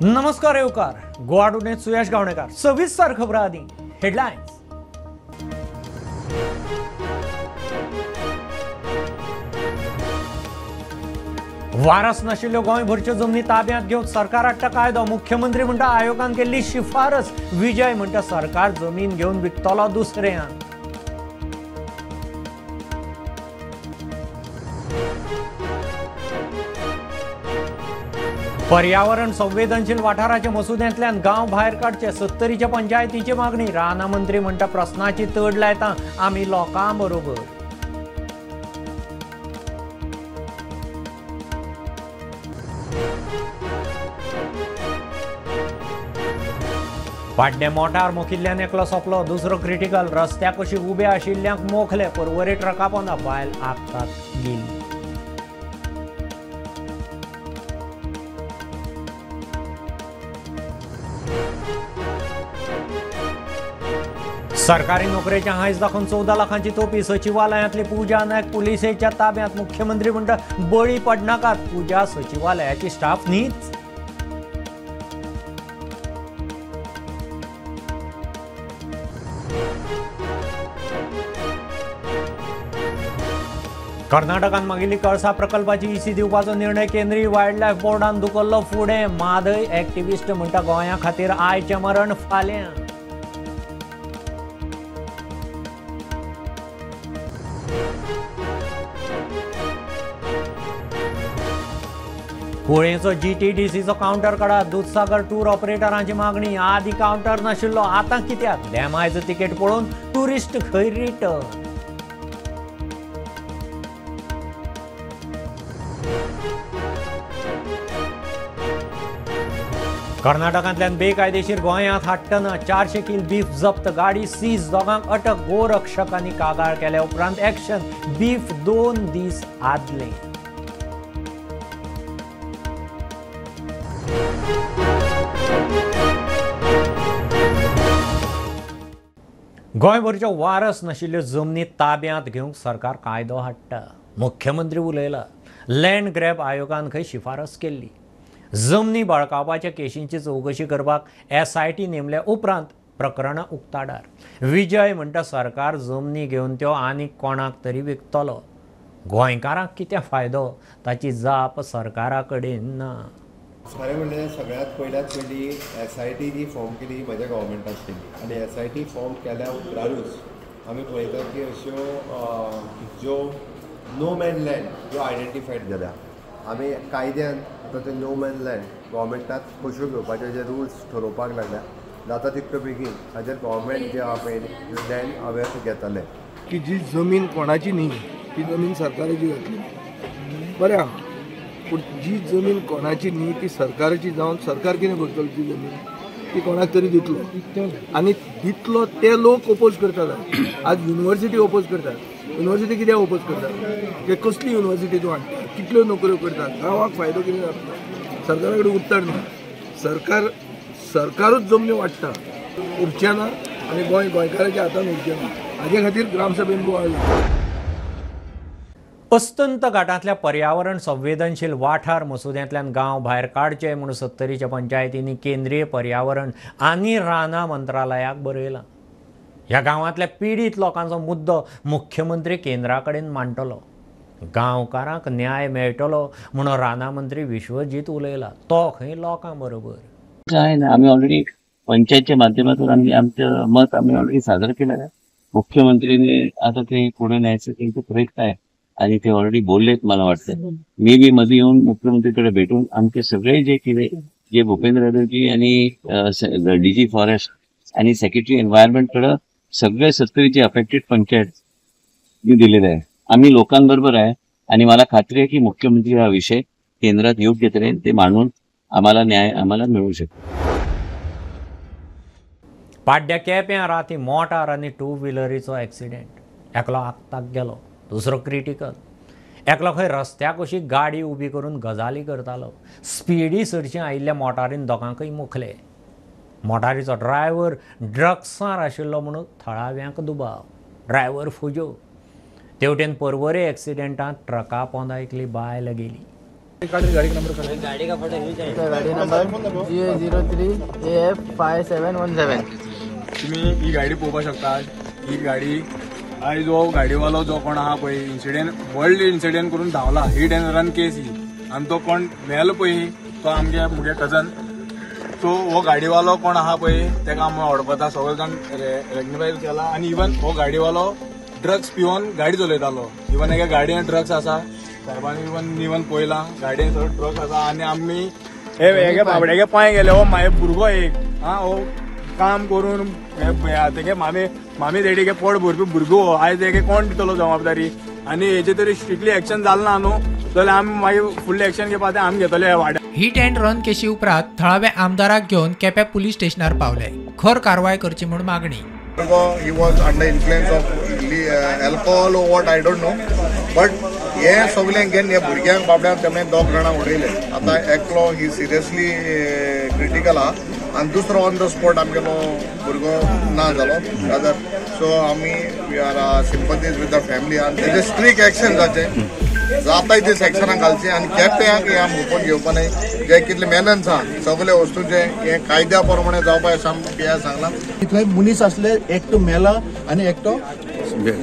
नमस्कार येवकार गोवा टुडेंत सुयश गावणेकार सविस्तर खबरां आदी हेडलायन्स। वारस नाशिल्ल्यो गोंयभरच्यो जमनी ताब्यांत घेवन सरकार हाडटा कायदो। मुख्यमंत्री म्हणटा आयोगान केल्ली शिफारस। विजय म्हणटा सरकार जमीन घेवन विकतलो दुसऱ्यांक। पर्यावरण संवेदनशील वाठाराच्या मसुद्यांतल्यान गांव भायर काडचे। 70च्या पंचायतीची मागणी। राना मंत्री म्हणटा प्रस्नाची तड लायता आमी लोकां बरोबर। पाड्डे मोटार मोखिल्ल्यान एकलो सोंपलो। दुसरो क्रिटिकल। रस्त्याक कशी उबे आशिल्ल्यांक मोखले। परवरे ट्रका पोंदा बायल आपतात गेली। सरकारी नोकरेच्या हायस दाखोवन 14 लाखांची तोपी। सचिवालयांतली पूजा नायक पुलिसेच्या ताब्यांत। मुख्यमंत्री म्हणटा बळी पडनाकात। पूजा सचिवालयाची स्टाफ न्हीच। कर्नाटकान मागिल्ली कळसा प्रकल्पाची ईसी दिवपाचो निर्णय। केंद्रीय वायल्ड लायफ बोर्डान धुकल्लो फुडें। मादय एक्टिविस्ट म्हणटा गोंया खातीर आयचें मरण फाल्यां। कुळेचो GTDCचो कावंटर काडात। दूधसागर टूर ऑपरेटरांची मागणी। आदी कावंटर नाशिल्लो आतां कित्याक? डॅमायचो तिकेट पळोवन टुरिस्ट खंय रिटर्न। कर्नाटकांतल्यान बेकायदेशीर गोंयांत हाडटना 400 किल बीफ जप्त। गाडी सीज। दोगांक अटक। गोरक्षकांनी कागाळ केल्या उपरांत एक्शन। बीफ 2 दीस आदले। गोंयभरच्यो वारस नाशिल्ल्यो जमनी ताब्यांत घेवंक सरकार कायदो हाडटा। मुख्यमंत्री उलयला। लँड ग्रॅब आयोगान खंय शिफारस केल्ली। जमनी बळकावपाच्या केशींची चवकशी करपाक SIT नेमल्या उपरांत प्रकरणां उक्ताडार। विजय म्हणटा सरकार जमनी घेवन त्यो आनीक कोणाक तरी विकतलो। गोंयकारांक कितें फायदो ताची जाप सरकारा कडेन ना। खरें म्हणल्यार सगळ्यात पयली SIT जी फॉर्म केली म्हज्या गव्हर्मेंटान केली आनी SIT फॉर्म केल्या उपरांतूच आमी पळयतात की अश्यो ज्यो नो मॅन लँड ज्यो आयडेंटिफायड जाल्या आमी कायद्यान आतां ते नो मॅन लँड गव्हर्मेंटाक कश्यो घेवपाचे जे रुल्स ठरोवपाक लागल्या जाता तितलो बेगीन हाजेर गव्हर्मेंट जे आहा पळय लँड अवेर घेतले की जी जमीन कोणाची न्ही ती जमीन सरकाराची जातली। बरें आहा पूण जी जमीन कोणाची न्ही ती सरकाराची जावन सरकार कितें करतलो ती जमीन ती कोणाक तरी दितलो आनी दितलो ते लोक ओपोज करतात। आज युनिवर्सिटी ओपोज करतात। युनिवर्सिटी कित्याक ओपोज करतात? की कसली युनिवर्सिटी तूं हाडटा, कितल्यो नोकऱ्यो करतात, गांवाक फायदो कितें जातलो? सरकारा कडेन उत्तर ना। सरकारूच जमनी वाडटा उरचें ना आनी गोंयकाराच्या हातान उरचें ना। हाजे खातीर ग्रामसभेन बोवाळ। अस्तंत घाटांतल्या पर्यावरण संवेदनशील वाठार मसुद्यांतल्यान गांव भायर काडचे म्हूण 70च्या पंचायतींनी केंद्रीय पर्यावरण आनी राना मंत्रालयाक बरयलां। ह्या गांवांतल्या पिडीत लोकांचो मुद्दो मुख्यमंत्री केंद्रा कडेन मांडटलो। गांवकारांक न्याय मेळटलो म्हूण राना मंत्री विश्वजीत उलयला। तो खंय लोकां बरोबर काय ना आम्ही ऑलरेडी पंचायतच्या माध्यमातून आमचं मत आम्ही ऑलरेडी सादर केलं आहे। मुख्यमंत्रीने आता ते पुढे न्यायचं त्यांचे प्रयत्न आहे आणि ते ऑलरेडी बोललेत मला वाटतं। मी बी मध्ये येऊन मुख्यमंत्रीकडे भेटून आमचे सगळे जे भूपेंद्र यादवजी आणि DG फॉरेस्ट आणि सेक्रेटरी एन्व्हायरमेंट कडे सगळे 70चे अफेक्टेड पंचायत दिलेले आहे। आम्ही लोकांबरोबर आहे आणि मला खात्री आहे की मुख्यमंत्री हा विषय केंद्रात योग्य तऱ्हेने ते मांडून आम्हाला न्याय मिळू शकतो। पाड्ड्या केप्यां राती मोटार आनी 2 व्हिलरीचो एक्सिडेंट। एकलो आगताक गेलो। दुसरो क्रिटिकल। एकलो खंय रस्त्याक अशी गाडी उबी करून गजाली करतालो। स्पिडी सरशी आयिल्ल्या मोटारीन दोगांकय मुखले। मोटारीचो ड्रायव्हर ड्रग्सार आशिल्लो म्हणून थळाव्यांक दुबाव। ड्रायव्हर फुजो। तेवटेन परवरे एक्सिडेंटांत ट्रका पोंदा एकली बायल गेली। गाड़ी नंबर GA03AF5717 तुम्ही ही गाडी पळोवपाक शकता. ही गाडी आयज जो गाडीवालो जो कोण आहा पळय इन्सिडेंट व्हडलो इन्सिडेंट करून धांवला. हिट एंड रन केस ही आनी तो कोण मेलो पळय तो आमगे मुगे कजन. सो हो गाडीवालो कोण आहा पळय तेका आमी ओडपता सगळे जाण रेग्निफाय केला. आनी इवन हो गाडीवालो ड्रग्स पिवन गाडी चलयतालो. इवन एका गाडयेन ड्रग्स आसा. साहेबांनी इवन पळयला गाडयेन सगळो ड्रग्स आसा. आनी आमी हे बाबड्यागे पांय गेले. हो म्हाजे भुरगो एक हो काम करून तेगे मामी देडीगे पोट भरपी भुरगो आयज तेगे कोण दितलो जबाबदारी. आनी हेजे तरी स्ट्रिक्टली एक्शन जालें ना न्हू जाल्यार आमी मागीर फुडलें एक्शन घेवपा तें आमी घेतले ह्या वाड्यार. हिट अँड रन केशी उपरांत थळाव्या आमदाराक घेवन केप्यां पुलीस स्टेशनार पावले. खर कारवाय करची म्हूण मागणी. He was under influence of alcohol or what I don't know, but हे सगळें घेवन हे भुरग्यांक बाबड्यांक तेणें 2 जाणां उडयले. आतां एकलो ही सिरियसली क्रिटिकल आहा आनी दुसरो ऑन द स्पॉट आमगेलो भुरगो ना जालो रादर. सो आमी we are sympathies with the family आनी तेजे स्ट्रिक्ट एक्शन जावचें. जाताय ते सेक्शनाक घालचें आनी केप्यांक हे आमी ओपन घेवपा न्हय. जे कितले मेनन्स आहा सगळे वस्तूचे हे कायद्या प्रमाणे जावपा सांगला. इतले मनीस असले एकटो मेला आनी एकटो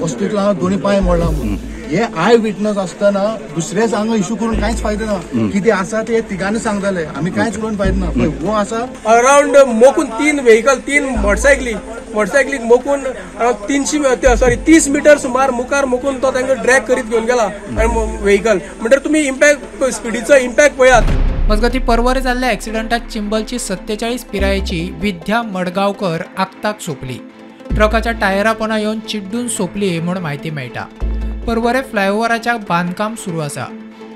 हॉस्पिटलांत दोनी पांय मोडला म्हणून. हे आय विटनस असताना दुसरे सांग इश्यू करून कांयच फायदो ना. कितें आसा ते तिगांनी सांगताले आमी कांयच करून फायदो ना. पळय हो आसा अराउंड मोकून 3 व्हेकल 3 मोटरसायकलीक मोकून 30 मीटर सुमार मुखार मोकून तो तांकां ड्रॅग करीत घेवन गेला व्हेकल. म्हणल्यार तुमी इम्पॅक्ट स्पिडीचो इम्पॅक्ट पळयात. मजगती परवरे जाल्ल्या ॲक्सिडंटात चिंबलची 47 पिरायेची विद्या मडगांवकर आगताक सोंपली. ट्रकाच्या टायरा पोंदा येवन चिड्डून सोंपली म्हूण म्हायती मेळटा. परवरे फ्लायओव्हराच्या बांदकाम सुरू आसा.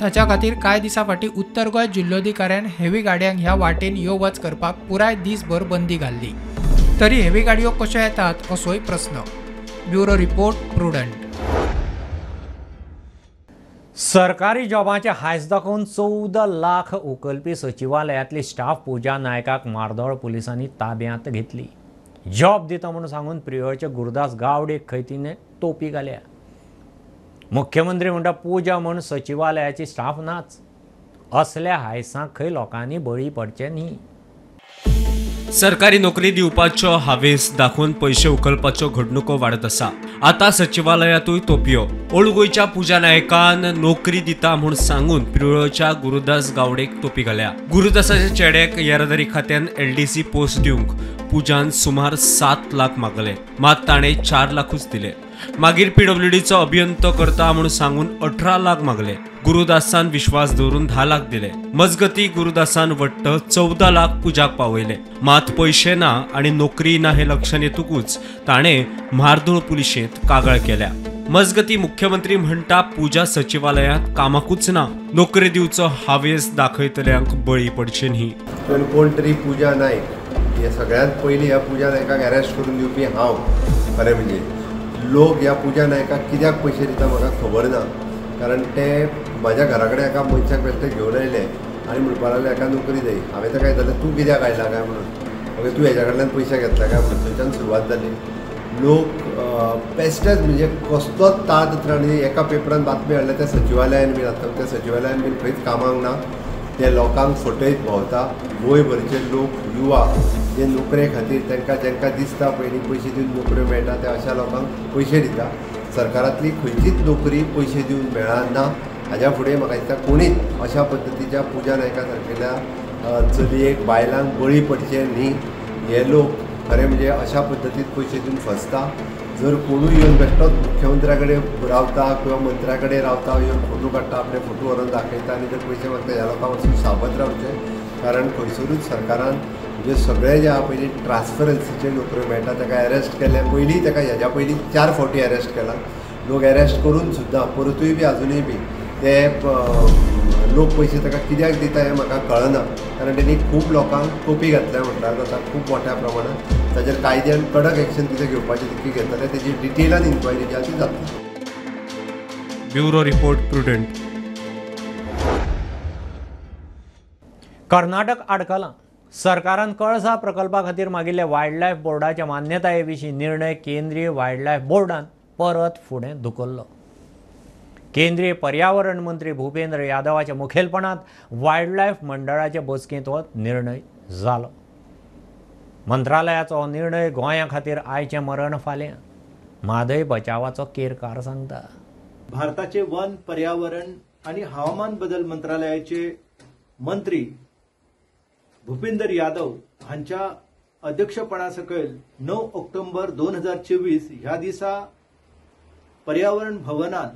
ताच्या खातीर कांय दिसां फाटीं उत्तर गोंय जिल्लोधिकाऱ्यान हेवी गाडयांक ह्या वाटेन यो वच करपाक पुराय दीसभर बंदी घाल्ली. तरी हेवी गाडयो कश्यो येतात असोय प्रस्न. Bureau report prudent. सरकारी जॉबाचे हायस दाखोवन 14 लाख उखलपी सचिवालयातली स्टाफ पुजा नायकाक मार्दोळ पुलिसांनी ताब्यांत घेतली. जॉब दिता म्हणून सांगून प्रियोचे गुरुदास गावडेक खंय तिणें तोपी घाल्या. मुख्यमंत्री म्हणटा पुजा म्हूण सचिवालयाची स्टाफ नाच. असल्या हायसांक खंय लोकांनी बळी पडचे न्ही. सरकारी नोकरी दिवपाचो हावेस दाखोवन पयशे उखलपाच्यो घडणुको वाडत आसा. आता सचिवालयातूय तोपयो. ओल्ड गोंयच्या पुजा नायकान नोकरी दिता म्हूण सांगून पिरोळच्या गुरुदास गावडेक तोपी घाल्या. गुरुदासाच्या चेड्याक येरादारी खात्यान LDC पोस्ट दिवंक पुजान सुमार 7 लाख मागले. मात ताणें 4 लाखूच दिले. मागीर PWDचो अभियंतो करता म्हणून सांगून 18 लाख मागले. गुरुदासान विश्वास दवरून 10 लाख दिले. मजगती गुरुदासान वट्ट 14 लाख पुजाक पावयले. मात पयशे ना आनी नोकरी ना हे लक्षात येतकूच ताणें म्हार्दोळ पुलिशेंत कागाळ केल्या. मजगती मुख्यमंत्री म्हणटा पुजा सचिवालयात कामाकूच ना. नोकरी दिवचो हावेस दाखयतल्यांक बळी पडचे न्ही. पण कोण तरी पुजा नायक हे सगळ्यांत पयलीं ह्या पुजा नायकाक अरेस्ट करून दिवपी हांव. खरें म्हणजे लोक ह्या पुजा नायकाक कित्याक पयशे दिता म्हाका खबर ना. कारण ते म्हाज्या घरा कडेन एका मनशाक बेश्टे घेवन आयले आनी म्हणपा लागले एका नोकरी जाय. हांवें ताका विचारलें तूं कित्याक आयला काय म्हणून. ओके तूं हेज्या कडल्यान पयशे घेतला काय म्हणून. थंयच्यान सुरवात जाली. लोक बेश्टेच म्हणजे कसलोच ताळतत्र आनी एका पेपरान बातमी हाडल्या त्या सचिवालयान बीन आसता त्या सचिवालयान बीन खंयच कामाक ना. ते लोकांक फटयत भोंवता. गोंयभरचे लोक युवा जे नोकरे खातीर तांकां जेंकां दिसता पयलीं पयशे दिवन नोकऱ्यो मेळटा त्या अशा लोकांक पयशे दिता. सरकारांतली खंयचीच नोकरी पयशे दिवन मेळना. हाज्या फुडें म्हाका दिसता कोणीच अशा पद्दतीच्या पुजा नायका सारकेल्या चलयेक बायलांक बळी पडचे न्ही. हे लोक खरें म्हणजे अशा पद्दतीन पयशे दिवन फसता. जर कोणूय येवन बेश्टोच मुख्यमंत्र्या कडेन रावता किंवा मंत्र्या कडेन रावता येवन फोटो काडटा आपले फोटो व्हरून दाखयता आनी जर पयशे मागता ह्या लोकांक वचून साबत रावचें. कारण खंयसरूच सरकारान म्हणजे सगळे जे आहा पयलीं ट्रान्सफरन्सीचे नोकऱ्यो मेळटा ताका अरेस्ट केले. पयलीं ताका हेज्या पयलीं 4 फावटी अरेस्ट केला. लोक अरेस्ट करून सुद्दां परतूय बी अजुनूय बी ते लोक पयशे ताका कित्याक दिता हें म्हाका कळना. कारण तेणी खूब लोकांक तोपी घातल्या म्हणटा जाता खूब मोठ्या प्रमाणात. ताचेर कायद्यान कडक एक्शन कितें घेवपाचें तितकी घेतले तेजी डिटेलान इन्क्वायरी जी आसा ती जातली. Bureau report Prudent. कर्नाटक आडकलां. सरकारान कळसा प्रकल्पा खातीर मागिल्ले वायल्ड लायफ बोर्डाच्या मान्यताये विशीं निर्णय केंद्रीय वायल्ड लायफ बोर्डान परत फुडें धुकल्लो. केंद्रीय पर्यावरण मंत्री भूपेंद्र यादवाच्या मुखेलपणात वायल्ड लायफ मंडळाच्या बसकेंत हो निर्णय जालो. मंत्रालयाचो निर्णय गोंया खातीर आयचें मरण फाल्यां म्हादय बचावाचो केरकार सांगता. भारताचे वन, पर्यावरण आणि हवामान बदल मंत्रालयाचे मंत्री भूपेंद्र यादव हांच्या अध्यक्षपणा सकयल 9 ऑक्टोबर 2024 ह्या दिसा पर्यावरण भवनात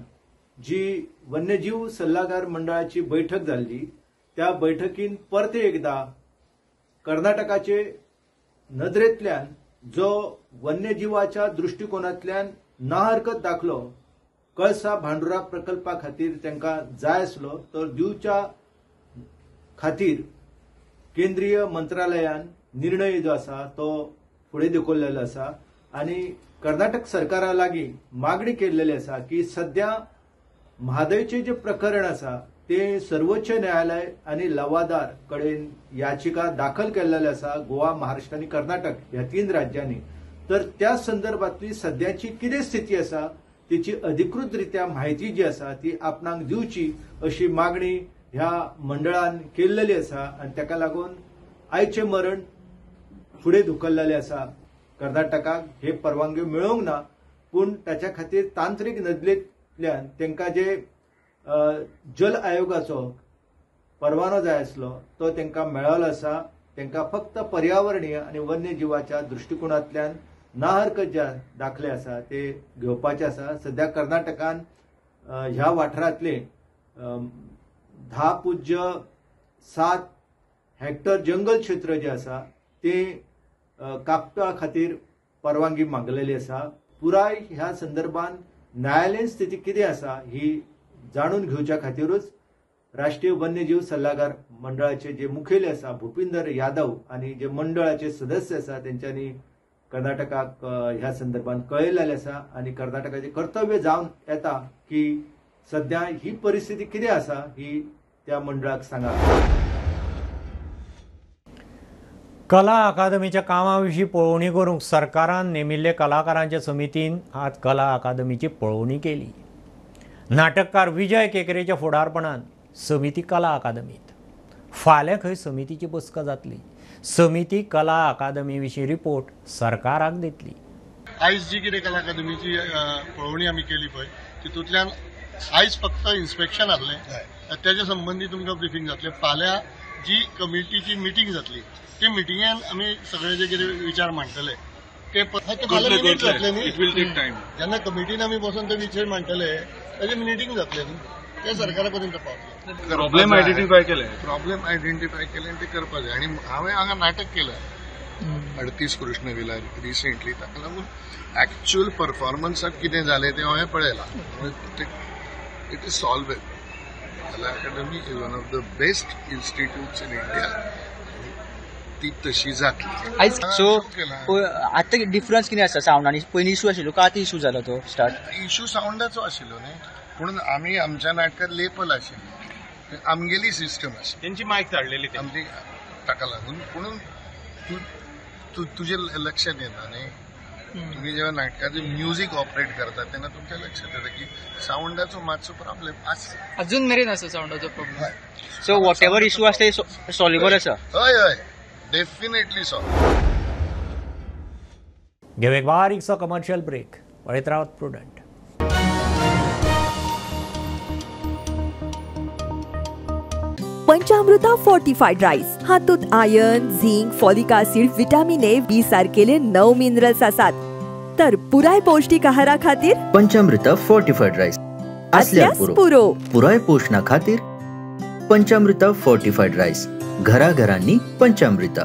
जी वन्यजीव सल्लागार मंडळाची बैठक जाल्ली त्या बैठकीन परते एकदा कर्नाटकाचे नदरेंतल्यान जो वन्यजीवाच्या दृष्टिकोनांतल्यान नाहरकत दाखलो कळसा भांडुरा प्रकल्पा खातीर तांकां जाय आसलो तो दिवच्या खातीर केंद्रीय मंत्रालयान निर्णय जो आसा तो फुडें धुकल्लेलो आसा आनी कर्नाटक सरकारा लागीं मागणी केल्लेली आसा की सध्या म्हादयचें जे प्रकरण आसा ते सर्वोच्च न्यायालय आणि लवादार कडेन याचिका दाखल केलेली आसा गोवा, महाराष्ट्र आणि कर्नाटक ह्या 3 राज्यांनी. तर त्या संदर्भातली सध्याची कितें स्थिती आसा तिची अधिकृतरित्या माहिती जी आसा ती आपणाक दिवची अशी मागणी ह्या मंडळान केल्लेली आसा आनी ताका लागून आयचें मरण फुडें धुकल्लेलें आसा. कर्नाटकाक हे परवानग्यो मेळोंक ना पूण ताच्या खातीर तांत्रीक नदरेंतल्यान तांकां जे जल आयोगाचो परवानो जाय आसलो तो तांकां मेळ्ळो आसा. तांकां फक्त पर्यावरणीय आनी वन्यजीवाच्या दृष्टिकोनांतल्यान नाहरकत जे दाखले आसा ते घेवपाचे आसा. सध्या कर्नाटकान ह्या वाठारांतले 10.7 हेक्टर जंगल क्षेत्र जे आसा ते कापपा खातीर परवानगी मागलेली आसा. पुराय ह्या संदर्भात न्यायालयीन स्थिती कितें आसा ही जाणून घेवच्या खातीरूच राष्ट्रीय वन्यजीव सल्लागार मंडळाचे जे मुखेली आसा भूपेंद्र यादव आणि जे मंडळाचे सदस्य आसा तेंच्यांनी कर्नाटकाक ह्या संदर्भात कळयलेले आसा आणि कर्नाटकाचे कर्तव्य जावन येता की सध्या ही परिस्थिती कितें आसा ही त्या मंडळाक सांगा. कला अकादमीच्या कामाविशीं पळोवणी करूंक सरकारान नेमिल्ले कलाकारांच्या समितीन आज कला अकादमीची पळोवणी केली. नाटककार विजय केकरेच्या फुडारपणान समिती कला अकादमीत. फाल्यां खंय समितीची बसका जातली. समिती कला अकादमी विशीं रिपोर्ट सरकाराक दितली. आयज जी कितें कला अकादमीची पळोवणी आमी केली पळय तितूंतल्यान आयज फक्त इन्स्पेक्शन आसलें त्याच्या संबंधी तुमकां ब्रिफींग जातलें. फाल्यां जी कमिटीची मिटींग जातली ते मिटिंगेन आमी सगळे जे कितें विचार मांडटले ते जातले न्ही. जेन्ना कमिटीन आमी बसून ते विचार मांडटले ताजे मिटींग जातले न्ही ते सरकारा पर्यंत पावतले. प्रॉब्लेम आयडेंटिफाय केले आनी ते करपाक जाय. आनी हांवें हांगा नाटक केलें 38 कृष्ण विला रिसेंटली. ताका लागून एक्च्युअल परफॉर्मन्साक कितें जालें तें हांवें पळयलां. It is solvable. Kala Akademi is one of the best institutes in India. ती तशी जातली. सो आतां डिफरन्स कितें आसा सावंड आनी पयलीं इशू आशिल्लो का आतां इशू जालो तो स्टार्ट. इशू सावंडाचो आशिल्लो न्ही पूण आमी आमच्या नाटकांत लेपल आशिल्ली आमगेली सिस्टम आशिल्ली त्यांची मायक धाडलेली आमची ताका लागून. म्हणून तुजें लक्षात येता न्ही तुम्ही जेव्हा नाटकाचे म्युझिक ऑपरेट करता तेन्ना तुमच्या लक्षात येता की सावंडाचो मातसो प्रॉब्लेम आसा. अजून मेरेन आसा सावंडाचो problem. So whatever issue आसा ते सॉल्वेबल आसा. हय डेफिनेटली सॉल्व. घेऊ एक बारीकसो कमर्शियल ब्रेक. पळयत रावत प्रुडंट. पंचामृता फोर्टिफाईड राईस हातूंत iron, zinc, folic acid, vitamin A, B सारकेले 9 मिनरल्स आसात. तर पुराय पौष्टिक आहारा खातीर पंचामृता फोर्टिफाईड राईस असल्यार पुरो. पुराय पोषणा खातीर पंचामृता फोर्टिफाईड राईस. घराघरांनी पंचामृता.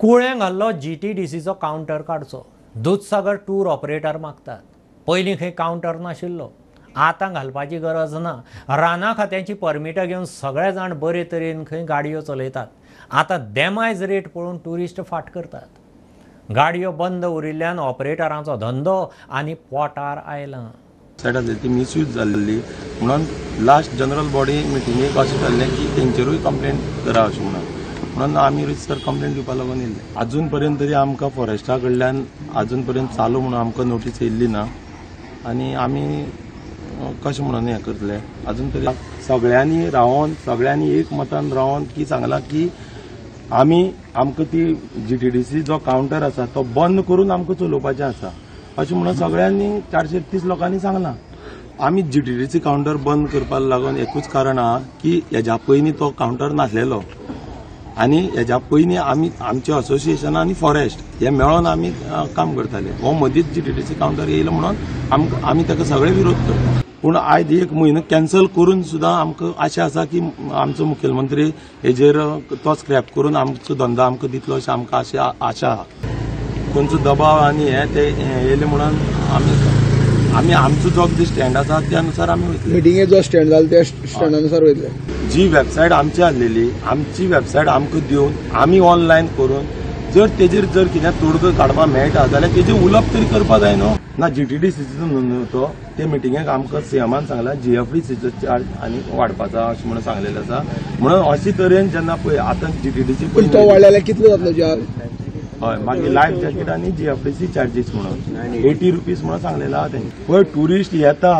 कुळ्यांक घाल्लो GTDCचो कावंटर काडचो. दूधसागर टूर ऑपरेटर मागतात. पयलीं खंय कावंटर नाशिल्लो. आतां घालपाची गरज ना. राना खात्याची परमिटां घेवन सगळे जाण बरे तरेन खंय गाडयो चलयतात. आतां डेमायज रेट पळोवन ट्युरिस्ट फाट करतात. गाडयो बंद उरिल्ल्यान ऑपरेटरांचो धंदो आनी पोटार आयलां. ती मिसयूज जाल्ली म्हणून लास्ट जनरल बॉडी मिटिंगेक अशें जाल्लें की तेंचेरूय कंप्लेंट करा अशें म्हणून म्हणून आमी रिसर कंप्लेंट दिवपाक लागून येयल्ले. अजून पर्यंत तरी आमकां फॉरेस्टा कडल्यान अजून पर्यंत चालू म्हणून आमकां नोटीस येयल्ली ना आनी आमी कशें म्हणून हें करतले. अजून तरी सगळ्यांनी रावन सगळ्यांनी एक मतान रावन की सांगलां की आमकां ती GTDC जो कावंटर आसा तो बंद करून आमकां चलोवपाचें आसा अशें म्हणून सगळ्यांनी 430 लोकांनी सांगलां. आमी GTDC कावंटर बंद करपाक लागून एकूच कारण आहा की हेज्या पयलीं तो कावंटर नासलेलो आनी हेज्या पयलीं आमचे असोसिएशन आनी फॉरेस्ट हे मेळोन आमी काम करताले. हो मदींच GTDC कावंटर येयलो म्हणून आमी ताका सगळे विरोध करता. पूण आयज एक म्हयनो कॅन्सल करून सुद्दां आमकां आशा आसा की आमचो मुखेलमंत्री हेजेर तो स्क्रॅप करून आमचो धंदो आमकां दितलो अशें आमकां आशा आहा. खंयचो दबाव आनी हे ते येयले म्हणून आमी आमचो जो कितें स्टँड आसा त्या अनुसार आमी वयतले. मिटिंगेक जो स्टँड जालो त्या स्टँडानुसार वयतले. जी वेबसायट आमची आसलेली आमची वेबसायट आमकां दिवन आमी ऑनलायन करून जर तेजेर जर कितें तोडगो काडपाक मेळटा जाल्यार तेजेर उलोवप तरी करपाक जाय न्हू. ना GTDCचो न्हू तो ते मिटिंगेक आमकां सीएमान सांगला GFDCचो चार्ज आनी वाडपाचो अशें म्हणून सांगलेलें आसा. म्हणून अशे तरेन जेन्ना पळय आतां GTDC तो वाडल्यार कितलो जातलो चार्ज. हय मागीर लायफ जॅकेट आनी GFDC चार्जीस म्हणून 80 रुपीज म्हणून सांगलेलो आहा तेणी. पळय ट्युरिस्ट येता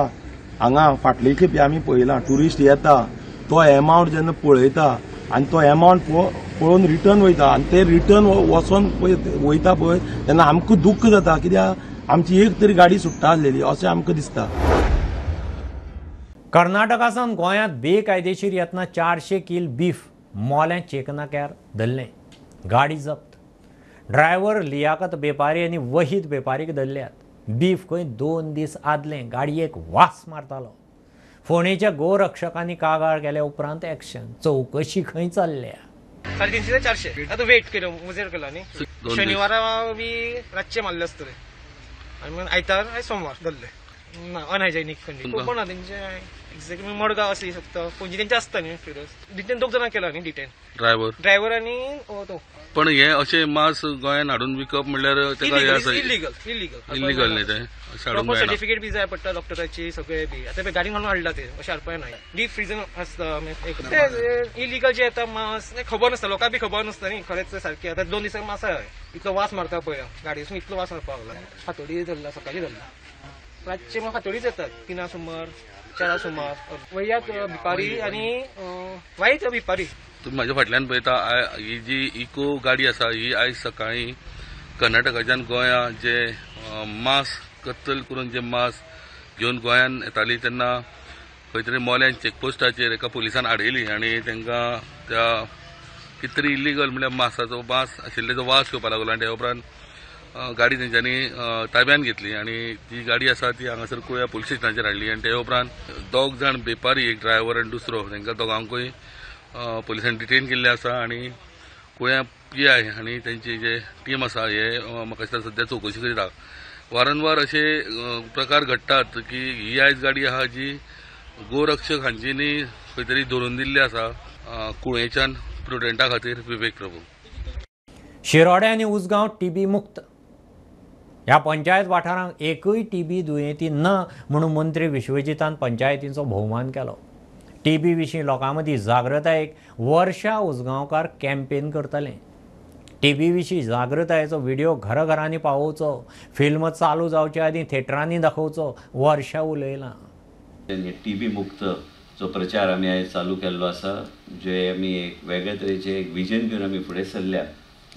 हांगा फाटले खेपे आमी पळयलां ट्युरिस्ट येता तो एमावंट जेन्ना पळयता आनी तो एमावंट पळोवन रिटर्न वयता आनी ते रिटर्न वचोन वयता पळय तेन्ना आमकां दुख्ख जाता कित्याक आमची एक तरी गाडी सुट्टा आसलेली अशें आमकां दिसता. कर्नाटकासान गोंयांत बेकायदेशीर येतना 400 किल बीफ मोल्यां चेकनाक्यार धरलें. गाडी जप्त. ड्रायव्हर लियाकत बेपारी आनी वहीद बेपारीक धरल्यात. बीफ खंय 2 दीस आदलें गाडयेक वास मारतालो. फोंडेच्या गोरक्षकांनी कागाळ केल्या उपरांत एक्शन. चौकशी खंय चल्ल्या. 350 ते 400 आता वेट केलो मुजेर केला न्ही. शनिवारा बी रातचे मारले आसतले आनी मग आयतार सोमवार धरले. ना अनहायजेनिक कंडिशन कोण तेंचे एक्झॅक्टली मडगांव आसली शकता पणजी तेंचे आसता न्ही फिरस. डिटेन 2 जाणां केला न्ही डिटेन ड्रायव्हर आनी तो. पण हे अशें मास गोंयान हाडून विकप म्हणल्यार तेका हे आसा इल्लीगल न्ही ते सर्टिफिकेट बी जाय पडटा डॉक्टराची सगळे बी. आता गाडी म्हणून हाडला ते अशें हाडपाक ना. डीप फ्रीजन आसता इलिगल जे येता मास खबर नासता लोकांक बी खबर नासता न्ही खरेंच सारकें. आता 2 दिसांक मास इतलो वास मारता पळय गाडयेसून इतलो वास मारपाक लागला. फातोडी धरला सकाळी धरला रातचे मग फातोडीच येतात 3 सुमार 4 सुमार. वयात भिपारी आनी वायट भिपारी. तुम्ही म्हाज्या फाटल्यान पळयता ही जी इको गाडी आसा ही आयज सकाळी कर्नाटकाच्यान गोंया जे मांस कत्तल करून जे मांस घेवन गोंयान येताली तेन्ना खंय तरी मोल्यान चेकपोस्टाचेर एका पुलिसान आडयली आनी तांकां त्या कितें तरी इल्लीगल म्हणल्यार मांसाचो मांस आशिल्ल्याचो वास येवपाक लागलो आनी त्या उपरांत गाडी तेंच्यांनी ताब्यान घेतली आनी जी गाडी आसा ती हांगासर कुळ्या पुलीस स्टेशनाचेर हाडली आनी त्या उपरांत 2 जाण बेपारी एक ड्रायव्हर आनी दुसरो तांकां दोगांकूय पुलिसांनी डिटेन केल्ले आसा आनी कुळ्या PI आनी तेंची जे टीम आसा हे म्हाका दिसता सध्या चवकशी करीता. वारंवार अशे प्रकार घडटात की ही आयज गाडी आहा जी गोरक्षक हांच्यांनी खंय तरी धरून दिल्ली आसा कुळेच्यान प्रुडंटा खातीर. विवेक प्रभू. शिरोडे आनी उसगांव TB मुक्त. ह्या पंचायत वाठारांक एकूय TB दुयेंती ना म्हणून मंत्री विश्वजितान पंचायतींचो भोवमान केलो. TB विशीं लोकां मदीं जागृतायेक वर्षा उसगांवकार कॅम्पेन करतले. TB विशीं जागृतायेचो व्हिडिओ घराघरांनी पावोवचो. फिल्म चालू जावचे आदीं थिएटरांनी दाखोवचो वर्षा उलयला. TB मुक्त जो प्रचार आमी आयज चालू केल्लो आसा जे आमी एक वेगळ्या तरेचे एक विजन घेवन आमी फुडें सरल्या.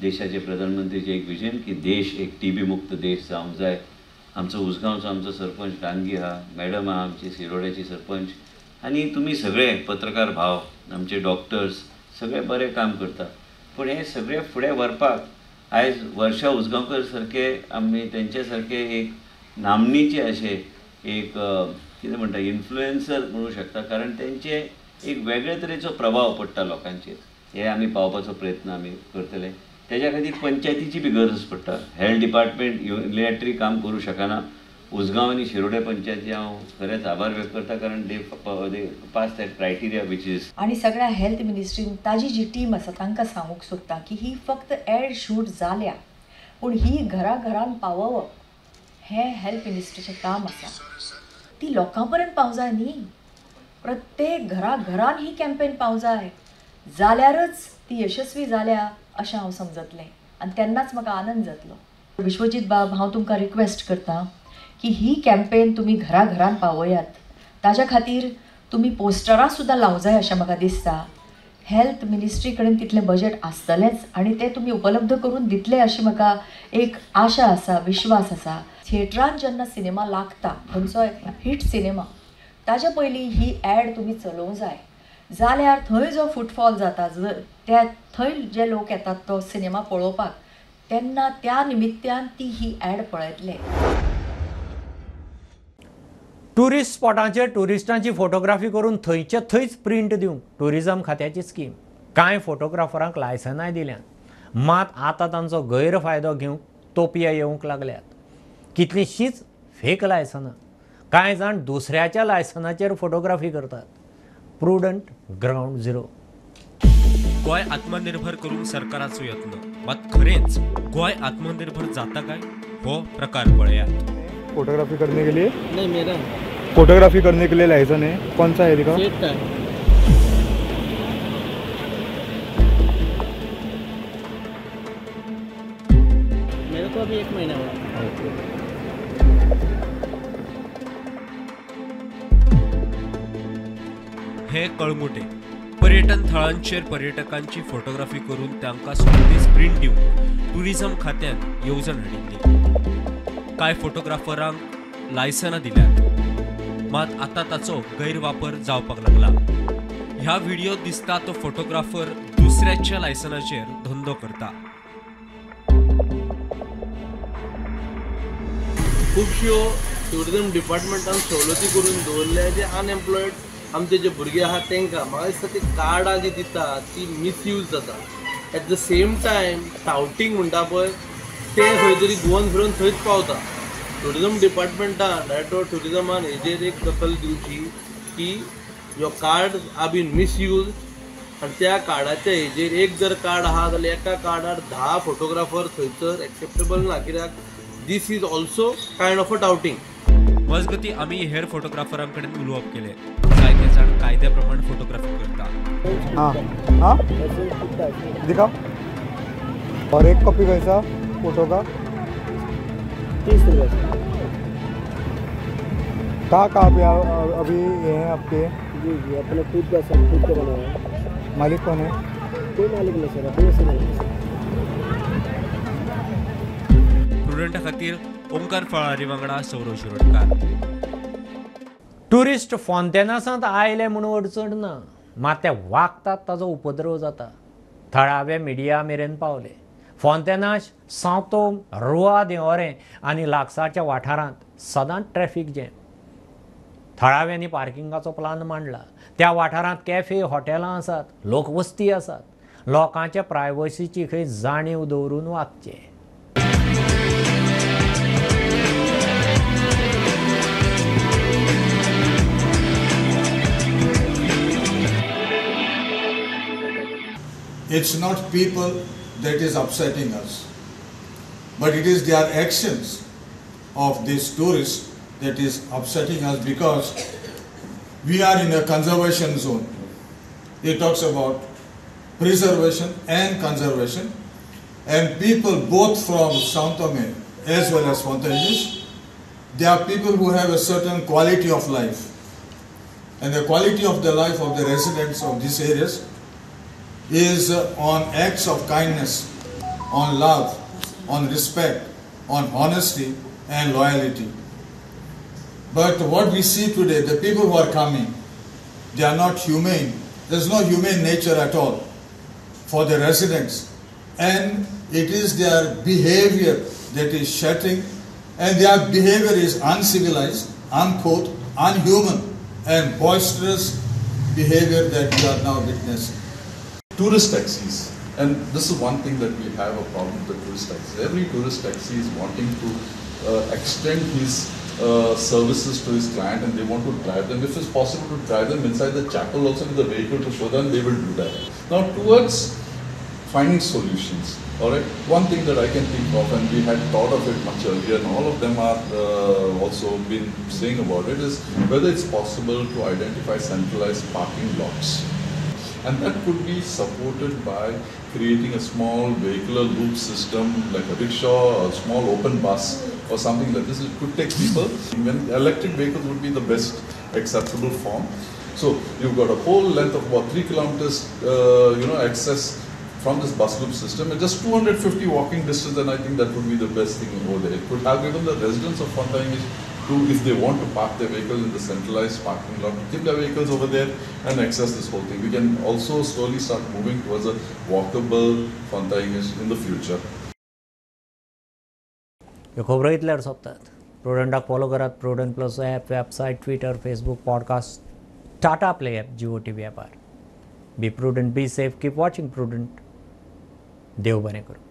देशाचे प्रधानमंत्रीचे एक विजन की देश एक TB मुक्त देश जावंक जाय. आमचो उसगांवचो आमचो सरपंच डांगी आहा, मॅडम आहा आमची शिरोड्याची सरपंच आनी तुमी सगळे पत्रकार भाव आमचे डॉक्टर्स सगळे बरें काम करता. पूण हे सगळे फुडें व्हरपाक आयज वर्षा उसगांवकर सारके आमी तेंचे सारके एक नामनेचे अशे एक कितें म्हणटा इन्फ्लुएन्सर म्हणूं शकता कारण तेंचे एक वेगळे तरेचो प्रभाव पडटा लोकांचेर. हे आमी पावपाचो प्रयत्न आमी करतले. तेज्या खातीर पंचायतीची बी गरज पडटा. हेल्थ डिपार्टमेंट युनिलॅटरी काम करूं शकना. उसगांव आनी शिरोडे पंचायती हांव खरेंच आभार व्यक्त करता कारण they pass that criteria which is. आनी सगळ्या हेल्थ मिनिस्ट्रीन ताजी जी टीम आसा तांकां सांगूंक सोदता की ही फक्त एड शूट जाल्या पूण ही घराघरान पावोवप हें हेल्थ मिनिस्ट्रीचें काम आसा. ती लोकां पर्यंत पावूं जाय न्ही. प्रत्येक घराघरान ही कॅम्पेन पावूं जाय. जाल्यारच ती यशस्वी जाल्या अशें हांव समजतलें आनी तेन्नाच म्हाका आनंद जातलो। विश्वजीत बाब, हांव तुमकां रिक्वेस्ट करतां की ही कॅम्पेन तुमी घरा घरान पावयात। ताज्या खातीर तुमी पोस्टरां सुद्दां लावंक जाय अशें म्हाका दिसता। हेल्थ मिनिस्ट्री कडेन तितलें बजेट आसतलेंच आनी तें तुमी उपलब्ध करून दितले अशी म्हाका एक आशा आसा, विश्वास आसा। थिएटरान जेन्ना सिनेमा लागता, खंयचोय हिट सिनेमा, ताज्या पयलीं ही ॲड तुमी चलोवंक जाय। जाल्यार थंय जो फुटफॉल जाता, त्या थंय जे लोक येतात तो सिनेमा पळोवपाक, तेन्ना त्या निमित्यान ती ही ॲड पळयतले। टुरिस्ट स्पॉटांचेर टुरिस्टांची फोटोग्राफी करून थंयच्या थंयच प्रिंट दिवंक टुरिजम खात्याची स्कीम। कांय फोटोग्राफरांक लायसनाय दिल्यात, मात आतां तांचो गैरफायदो घेवंक तोपया येवंक लागल्यात। कितलींशींच फेक लायसनां, कांय जाण दुसऱ्याच्या लायसनाचेर फोटोग्राफी करतात। Prudent ground zero. गोय आत्मनिर्भर करूंक सरकाराचो यत्न, मात खरेंच गोय आत्मनिर्भर जाता काय हो प्रकार पळयात। फोटोग्राफी करने के लिए नहीं मेरा फोटोग्राफी करने के लिए लाइसेंस है, कौन सा है दिखाओ। सेट का है। मेरे को अभी 1 महीना हुआ। हे कळंगुटे पर्यटन थळांचेर पर्यटकांची फोटोग्राफी करून तांकां सोबीत प्रिंट दिवंक टुरिजम खात्यान येवजण हाडिल्ली। कांय फोटोग्राफरांक लायसनां दिल्यात, मात आतां ताचो गैरवापर जावपाक लागला। ह्या व्हिडिओ दिसता तो फोटोग्राफर दुसऱ्याच्या लायसनाचेर धंदो करता। खुबश्यो टुरिजम डिपार्टमेंटान सवलती करून दवरल्या जे अनएम्प्लॉयड आमचे जे भुरगे आहात तांकां म्हाका दिसता ती कार्डां जी दिता ती मिसयूज जाता। At the same time touting म्हणटा पळय ते खंय तरी घुवन फिरून थंयच पावता। टुरिजम डिपार्टमेंटान डायरेक्टर टुरिजमान हेजेर एक दखल दिवची की यो कार्ड आर बीन मिसयूज आनी त्या कार्डाच्या हेजेर एक जर कार्ड आहा जाल्यार एका कार्डार 10 फोटोग्राफर थंयसर एक्सेप्टेबल ना, कित्याक this is also kind of a touting. मजगती आमी हेर फोटोग्राफरांकडे उलोवप केले। जायते जाण कायद्या प्रमाण फोटोग्राफी करता। हाँ दिखाओ। और एक कॉपी कैसा फोटो का 30 रुपये। कहाँ पे अभी ये हैं आपके? जी अपने खुद का सर, खुद का बनाया है। मालिक कौन है? कोई मालिक नहीं सर, अपने से नहीं। स्टुडंटा खातीर ओंकार फळारी वांगडा सौरव शिरोडकार। टुरिस्ट फॉन्तेनासांत आयले म्हणून अडचण ना, मात ते वागतात ताजो उपद्रव जाता। थळावे मिडिया मेरेन पावले। फॉन्तेनास, सावतोम, रुआ देवरे आनी लागसारच्या वाठारांत सदांच ट्रॅफिक जॅम। थळाव्यांनी पार्किंगाचो प्लान मांडला। त्या वाठारांत कॅफे, हॉटेलां आसात, लोकवस्ती आसात। लोकांच्या प्रायवसीची खंय जाणीव दवरून वागचें। It's not people that is upsetting us, but it is their actions of these tourists that is upsetting us, because we are in a conservation zone. It talks about preservation and conservation, and people both from São Tomé as well as Fontainhas, they are people who have a certain quality of life, and the quality of the life of the residents of these areas is on acts of kindness, on love, on respect, on honesty and loyalty. But what we see today, the people who are coming, they are not humane. There's no humane nature at all for the residents, and it is their behavior that is shattering, and their behavior is uncivilized, uncouth, unhuman and boisterous behavior that we are now witnessing. Tourist taxis, and this is one thing that we have a problem with the tourist taxis. Every tourist taxi is wanting to extend his services to his client, and they want to drive them. If it's possible to drive them inside the chapel also with the vehicle to show them, they will do that. Now towards finding solutions, all right, one thing that I can think of, and we had thought of it much earlier, and all of them are also been saying about it, is whether it's possible to identify centralized parking lots. And that could be supported by creating a small vehicular loop system like a rickshaw or a small open bus or something like this. It could take people. Even electric vehicles would be the best acceptable form. So you've got a whole length of about 3 kilometers, access from this bus loop system, and just 250 walking distance, and I think that would be the best thing over there. It could have given the residents of Fontainebleau to, if they want to park their vehicles in the centralized parking lot, keep their vehicles over there and access this whole thing. We can also slowly start moving towards a walkable Fontainebleau in the future. ह्यो खबरो इतल्यार सोंपतात. प्रुडंटाक follow करात. Prudent plus app, website, Twitter, Facebook, podcast, Tata play app, Jio TV ॲपार. Be Prudent, be safe, keep watching Prudent. देव बरें करूं.